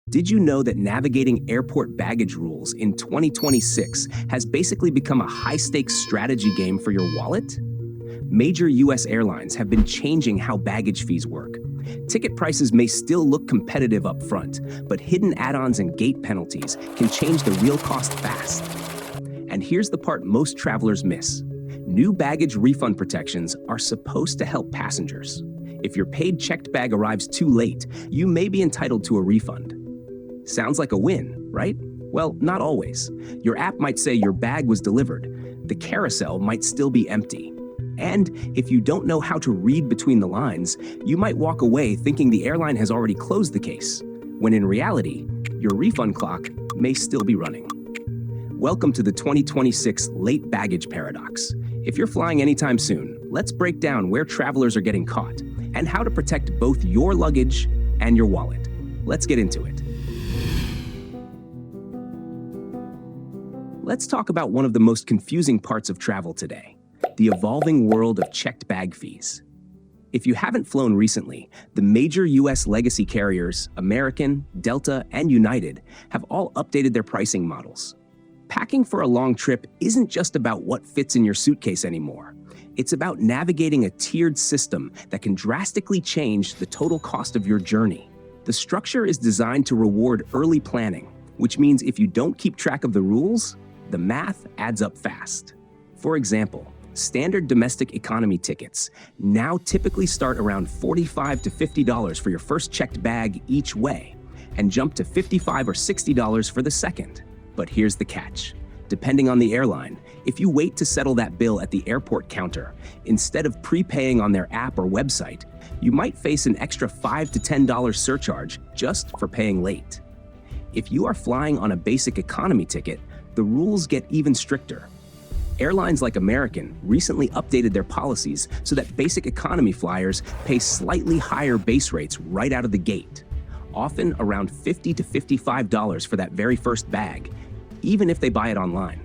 Did you know that navigating airport baggage rules in 2026 has basically become a high-stakes strategy game for your wallet? Major U.S. airlines have been changing how baggage fees work. Ticket prices may still look competitive up front, but hidden add-ons and gate penalties can change the real cost fast. And here's the part most travelers miss. New baggage refund protections are supposed to help passengers. If your paid checked bag arrives too late, you may be entitled to a refund. Sounds like a win, right? Well, not always. Your app might say your bag was delivered. The carousel might still be empty. And if you don't know how to read between the lines, you might walk away thinking the airline has already closed the case, when in reality, your refund clock may still be running. Welcome to the 2026 late baggage paradox. If you're flying anytime soon, let's break down where travelers are getting caught and how to protect both your luggage and your wallet. Let's get into it. Let's talk about one of the most confusing parts of travel today, the evolving world of checked bag fees. If you haven't flown recently, the major U.S. legacy carriers, American, Delta, and United, have all updated their pricing models. Packing for a long trip isn't just about what fits in your suitcase anymore. It's about navigating a tiered system that can drastically change the total cost of your journey. The structure is designed to reward early planning, which means if you don't keep track of the rules, the math adds up fast. For example, standard domestic economy tickets now typically start around $45 to $50 for your first checked bag each way, and jump to $55 or $60 for the second. But here's the catch. Depending on the airline, if you wait to settle that bill at the airport counter, instead of prepaying on their app or website, you might face an extra $5 to $10 surcharge just for paying late. If you are flying on a basic economy ticket, the rules get even stricter. Airlines like American recently updated their policies so that basic economy flyers pay slightly higher base rates right out of the gate, often around $50 to $55 for that very first bag, even if they buy it online.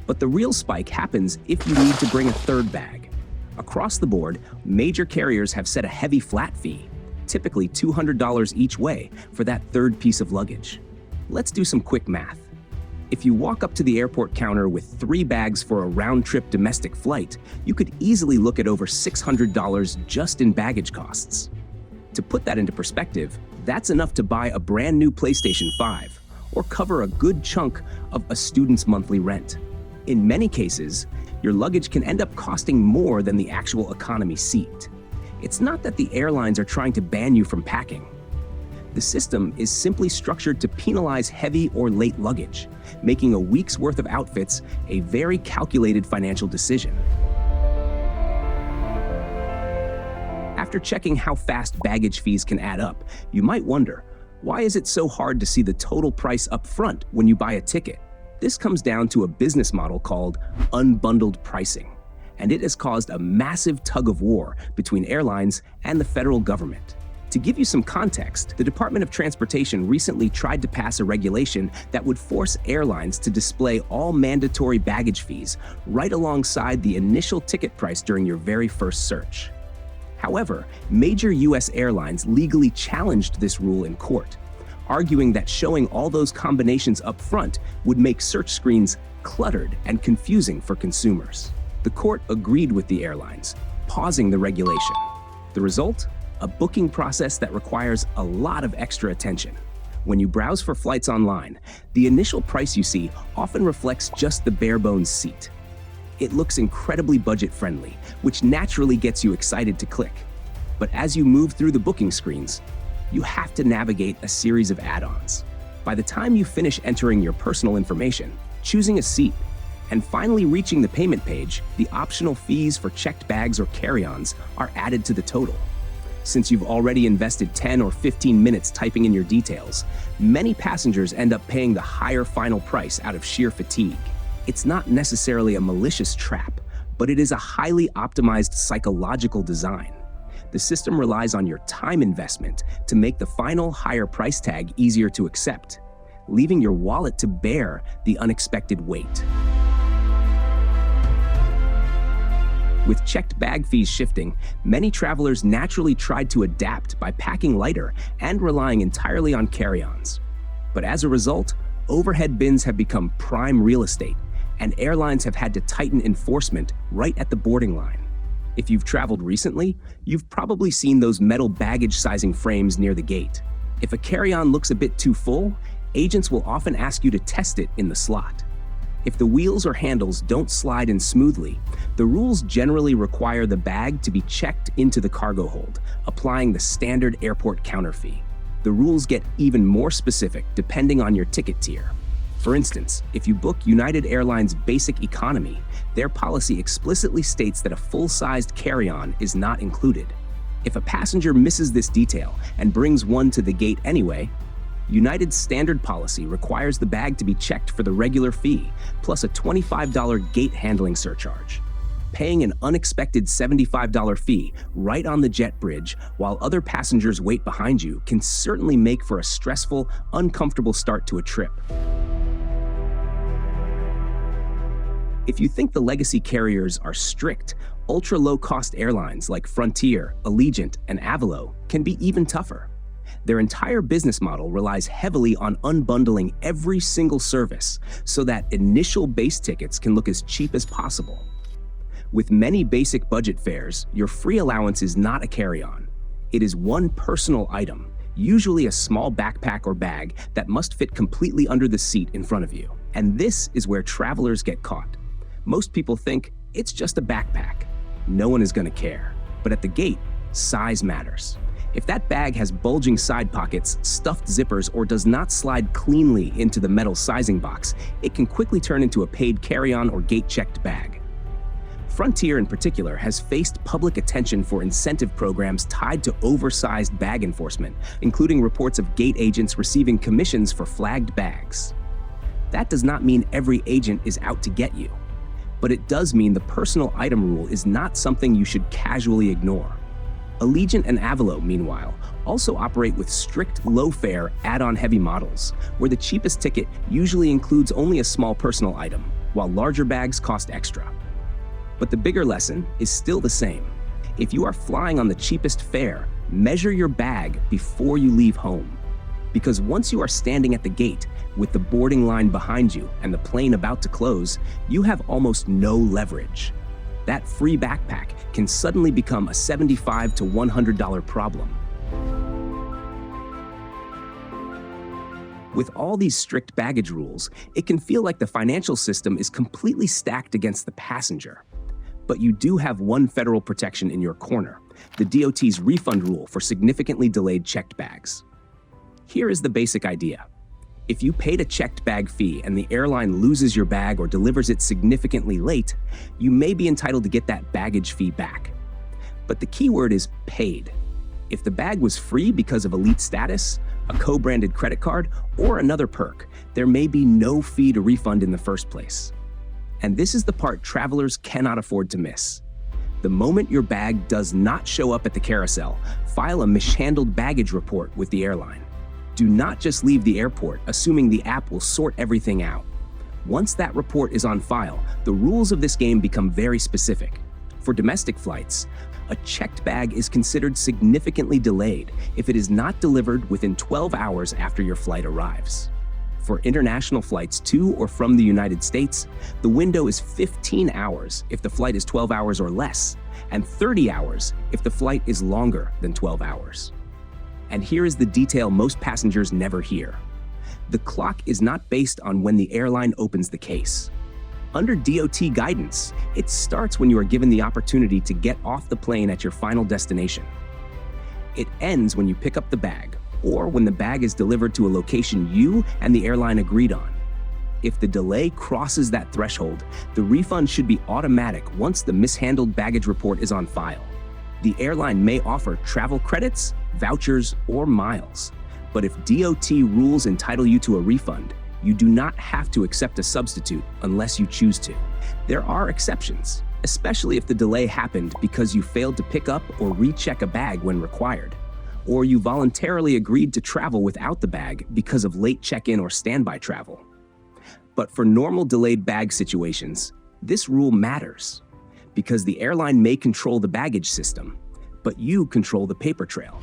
But the real spike happens if you need to bring a third bag. Across the board, major carriers have set a heavy flat fee, typically $200 each way for that third piece of luggage. Let's do some quick math. If you walk up to the airport counter with 3 bags for a round-trip domestic flight, you could easily look at over $600 just in baggage costs. To put that into perspective, that's enough to buy a brand new PlayStation 5 or cover a good chunk of a student's monthly rent. In many cases, your luggage can end up costing more than the actual economy seat. It's not that the airlines are trying to ban you from packing. The system is simply structured to penalize heavy or late luggage, making a week's worth of outfits a very calculated financial decision. After checking how fast baggage fees can add up, you might wonder, why is it so hard to see the total price up front when you buy a ticket? This comes down to a business model called unbundled pricing, and it has caused a massive tug of war between airlines and the federal government. To give you some context, the Department of Transportation recently tried to pass a regulation that would force airlines to display all mandatory baggage fees right alongside the initial ticket price during your very first search. However, major U.S. airlines legally challenged this rule in court, arguing that showing all those combinations up front would make search screens cluttered and confusing for consumers. The court agreed with the airlines, pausing the regulation. The result? A booking process that requires a lot of extra attention. When you browse for flights online, the initial price you see often reflects just the bare-bones seat. It looks incredibly budget-friendly, which naturally gets you excited to click. But as you move through the booking screens, you have to navigate a series of add-ons. By the time you finish entering your personal information, choosing a seat, and finally reaching the payment page, the optional fees for checked bags or carry-ons are added to the total. Since you've already invested 10 or 15 minutes typing in your details, many passengers end up paying the higher final price out of sheer fatigue. It's not necessarily a malicious trap, but it is a highly optimized psychological design. The system relies on your time investment to make the final higher price tag easier to accept, leaving your wallet to bear the unexpected weight. With checked bag fees shifting, many travelers naturally tried to adapt by packing lighter and relying entirely on carry-ons. But as a result, overhead bins have become prime real estate, and airlines have had to tighten enforcement right at the boarding line. If you've traveled recently, you've probably seen those metal baggage sizing frames near the gate. If a carry-on looks a bit too full, agents will often ask you to test it in the slot. If the wheels or handles don't slide in smoothly, the rules generally require the bag to be checked into the cargo hold, applying the standard airport counter fee. The rules get even more specific depending on your ticket tier. For instance, if you book United Airlines Basic Economy, their policy explicitly states that a full-sized carry-on is not included. If a passenger misses this detail and brings one to the gate anyway, United's standard policy requires the bag to be checked for the regular fee, plus a $25 gate handling surcharge. Paying an unexpected $75 fee right on the jet bridge while other passengers wait behind you can certainly make for a stressful, uncomfortable start to a trip. If you think the legacy carriers are strict, ultra-low-cost airlines like Frontier, Allegiant, and Avalo can be even tougher. Their entire business model relies heavily on unbundling every single service so that initial base tickets can look as cheap as possible. With many basic budget fares, your free allowance is not a carry-on. It is one personal item, usually a small backpack or bag that must fit completely under the seat in front of you. And this is where travelers get caught. Most people think it's just a backpack. No one is going to care. But at the gate, size matters. If that bag has bulging side pockets, stuffed zippers, or does not slide cleanly into the metal sizing box, it can quickly turn into a paid carry-on or gate-checked bag. Frontier in particular has faced public attention for incentive programs tied to oversized bag enforcement, including reports of gate agents receiving commissions for flagged bags. That does not mean every agent is out to get you, but it does mean the personal item rule is not something you should casually ignore. Allegiant and Avalo, meanwhile, also operate with strict low-fare add-on heavy models, where the cheapest ticket usually includes only a small personal item, while larger bags cost extra. But the bigger lesson is still the same. If you are flying on the cheapest fare, measure your bag before you leave home. Because once you are standing at the gate, with the boarding line behind you and the plane about to close, you have almost no leverage. That free backpack can suddenly become a $75 to $100 problem. With all these strict baggage rules, it can feel like the financial system is completely stacked against the passenger. But you do have one federal protection in your corner, the DOT's refund rule for significantly delayed checked bags. Here is the basic idea. If you paid a checked bag fee and the airline loses your bag or delivers it significantly late, you may be entitled to get that baggage fee back. But the key word is paid. If the bag was free because of elite status, a co-branded credit card, or another perk, there may be no fee to refund in the first place. And this is the part travelers cannot afford to miss. The moment your bag does not show up at the carousel, file a mishandled baggage report with the airline. Do not just leave the airport assuming the app will sort everything out. Once that report is on file, the rules of this game become very specific. For domestic flights, a checked bag is considered significantly delayed if it is not delivered within 12 hours after your flight arrives. For international flights to or from the United States, the window is 15 hours if the flight is 12 hours or less, and 30 hours if the flight is longer than 12 hours. And here is the detail most passengers never hear. The clock is not based on when the airline opens the case. Under DOT guidance, it starts when you are given the opportunity to get off the plane at your final destination. It ends when you pick up the bag, or when the bag is delivered to a location you and the airline agreed on. If the delay crosses that threshold, the refund should be automatic once the mishandled baggage report is on file. The airline may offer travel credits, vouchers, or miles. But if DOT rules entitle you to a refund, you do not have to accept a substitute unless you choose to. There are exceptions, especially if the delay happened because you failed to pick up or recheck a bag when required, or you voluntarily agreed to travel without the bag because of late check-in or standby travel. But for normal delayed bag situations, this rule matters, Because the airline may control the baggage system, but you control the paper trail.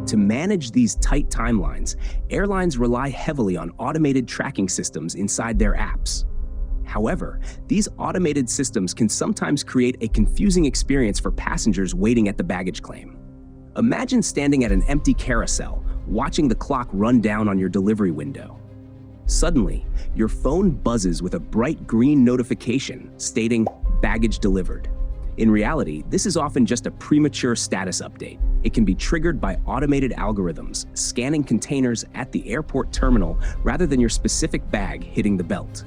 To manage these tight timelines, airlines rely heavily on automated tracking systems inside their apps. However, these automated systems can sometimes create a confusing experience for passengers waiting at the baggage claim. Imagine standing at an empty carousel, watching the clock run down on your delivery window. Suddenly, your phone buzzes with a bright green notification stating, "Baggage delivered." In reality, this is often just a premature status update. It can be triggered by automated algorithms, scanning containers at the airport terminal rather than your specific bag hitting the belt.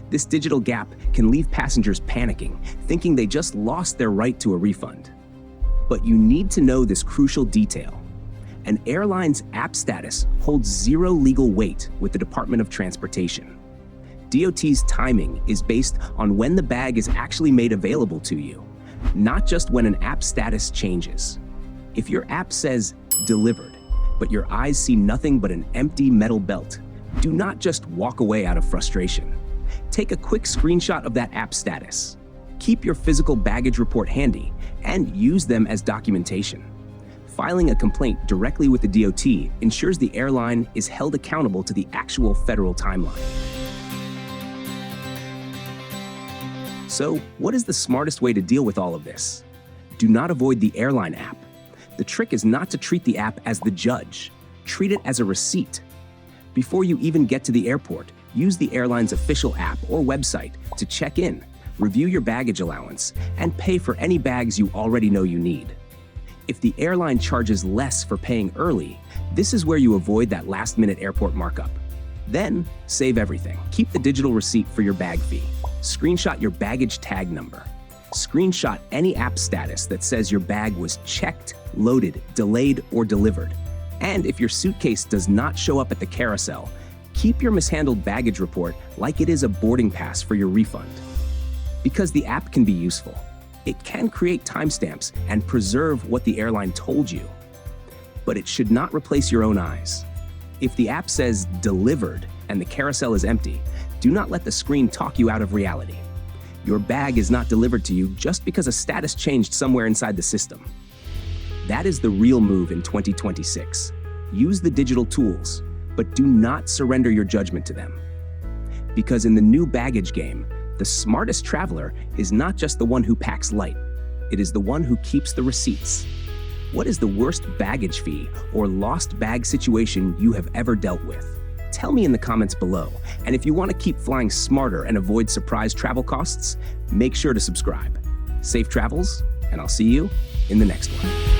This digital gap can leave passengers panicking, thinking they just lost their right to a refund. But you need to know this crucial detail. An airline's app status holds zero legal weight with the Department of Transportation. DOT's timing is based on when the bag is actually made available to you, not just when an app status changes. If your app says delivered, but your eyes see nothing but an empty metal belt, do not just walk away out of frustration. Take a quick screenshot of that app status. Keep your physical baggage report handy and use them as documentation. Filing a complaint directly with the DOT ensures the airline is held accountable to the actual federal timeline. So, what is the smartest way to deal with all of this? Do not avoid the airline app. The trick is not to treat the app as the judge. Treat it as a receipt. Before you even get to the airport, use the airline's official app or website to check in, review your baggage allowance, and pay for any bags you already know you need. If the airline charges less for paying early, this is where you avoid that last-minute airport markup. Then, save everything. Keep the digital receipt for your bag fee. Screenshot your baggage tag number. Screenshot any app status that says your bag was checked, loaded, delayed, or delivered. And if your suitcase does not show up at the carousel, keep your mishandled baggage report like it is a boarding pass for your refund. Because the app can be useful, it can create timestamps and preserve what the airline told you. But it should not replace your own eyes. If the app says delivered and the carousel is empty, do not let the screen talk you out of reality. Your bag is not delivered to you just because a status changed somewhere inside the system. That is the real move in 2026. Use the digital tools, but do not surrender your judgment to them. Because in the new baggage game, the smartest traveler is not just the one who packs light, it is the one who keeps the receipts. What is the worst baggage fee or lost bag situation you have ever dealt with? Tell me in the comments below. And if you want to keep flying smarter and avoid surprise travel costs, make sure to subscribe. Safe travels, and I'll see you in the next one.